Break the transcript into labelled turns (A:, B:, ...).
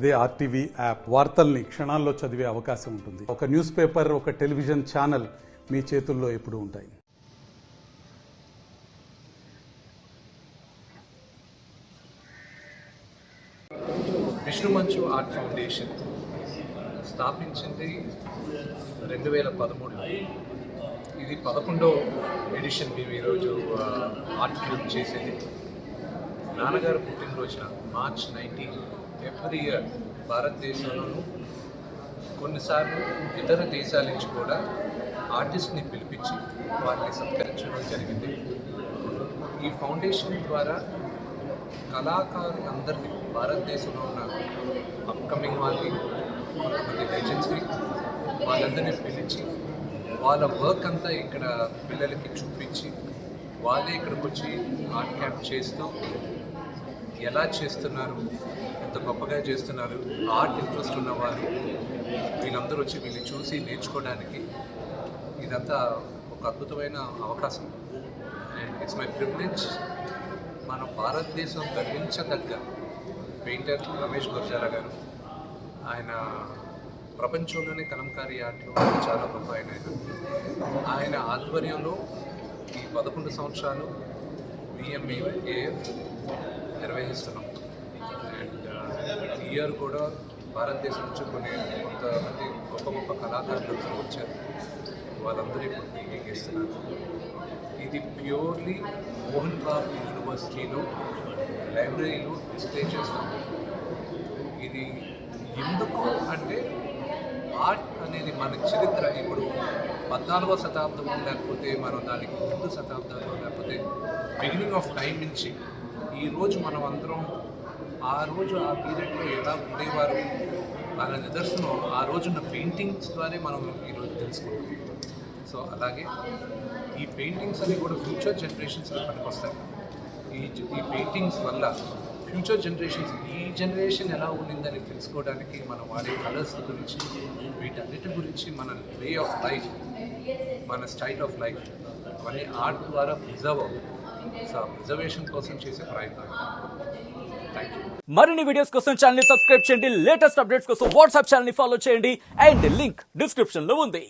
A: ఇదే RTV app వార్తల్ని క్షణాల్లో చదివే అవకాశం ఉంటుంది. ఒక న్యూస్ పేపర్, ఒక టెలివిజన్ ఛానల్ మీ చేతుల్లో ఎప్పుడూ ఉంటాయి.
B: విష్ణు మంచు ఆర్ట్ ఫౌండేషన్ స్థాపించింది 2013. ఇది 11వ ఎడిషన్ మేము ఈరోజు ఆర్ట్ ఫిల్మ్ చేసేది. నాన్నగారు పుట్టినరోజున March 19 ఎవ్రీ ఇయర్ భారతదేశంలోనూ కొన్నిసార్లు ఇతర దేశాల నుంచి కూడా ఆర్టిస్ట్ని పిలిపించి వారిని సత్కరించడం జరిగింది. ఈ ఫౌండేషన్ ద్వారా కళాకారులందరినీ, భారతదేశంలో ఉన్న అప్కమింగ్ వాళ్ళని, కొంతమంది లెజెండ్స్ని, వాళ్ళందరినీ పిలిచి వాళ్ళ వర్క్ అంతా ఇక్కడ పిల్లలకి చూపించి వాళ్ళే ఇక్కడికి వచ్చి ఆర్ట్ క్యాంప్ చేస్తూ ఎలా చేస్తున్నారు, ఎంత గొప్పగా చేస్తున్నారు, ఆర్ట్ ఇంట్రెస్ట్ ఉన్నవారు వీళ్ళందరూ వచ్చి వీళ్ళు చూసి నేర్చుకోవడానికి ఇదంతా ఒక అద్భుతమైన అవకాశం. And it's my privilege. మన భారతదేశం గర్వించదగ్గ పెయింటర్ రమేష్ గుర్జారా గారు, ఆయన ప్రపంచంలోనే కలంకారీ ఆర్ట్లో చాలా గొప్ప ఆయన ఆధ్వర్యంలో ఈ 11 సంవత్సరాలు VMAF నిర్వహిస్తున్నాం. అండ్ ఈ ఇయర్ కూడా భారతదేశం నుంచి కొంతమంది గొప్ప గొప్ప కళాకారులు వచ్చారు. వాళ్ళందరూ ఇప్పుడు పెయింటింగ్ ఇస్తున్నారు. ఇది ప్యూర్లీ మోహన్ బాబు యూనివర్సిటీలో లైబ్రరీలో డిస్ప్లే చేస్తాం. ఇది ఎందుకు అంటే ఆర్ట్ అనేది మన చరిత్ర. ఇప్పుడు 14వ శతాబ్దం లేకపోతే మనం దానికి ముందు శతాబ్దంలో లేకపోతే బిగినింగ్ ఆఫ్ టైం నుంచి ఈరోజు మనం అందరం ఆ రోజు ఆ పీరియడ్లో ఎలా ఉండేవారు అనే నిదర్శనం ఆ రోజున్న పెయింటింగ్స్ ద్వారా మనం ఈరోజు తెలుసుకుంటాం. సో అలాగే ఈ పెయింటింగ్స్ అన్ని కూడా ఫ్యూచర్ జనరేషన్స్కి పనికొస్తాయి. ఈ పెయింటింగ్స్ వల్ల ఫ్యూచర్ జనరేషన్స్, ఈ జనరేషన్ ఎలా ఉండిందని తెలుసుకోవడానికి మనం వాడే కలర్స్ గురించి, వీటన్నిటి గురించి మన వే ఆఫ్ లైఫ్, మన స్టైల్ ఆఫ్ లైఫ్ అవన్నీ ఆర్ట్ ద్వారా ప్రిజర్వ్ అవుతుంది. సో ఆ ప్రిజర్వేషన్ కోసం చేసే ప్రయత్నం. Thank you.
C: మరిన్ని వీడియోస్ కోసం ఛానల్ ని సబ్స్క్రైబ్ చేయండి. లేటెస్ట్ అప్డేట్స్ కోసం వాట్సాప్ ఛానల్ ని ఫాలో చేయండి. అండ్ లింక్ డిస్క్రిప్షన్ లో ఉంది.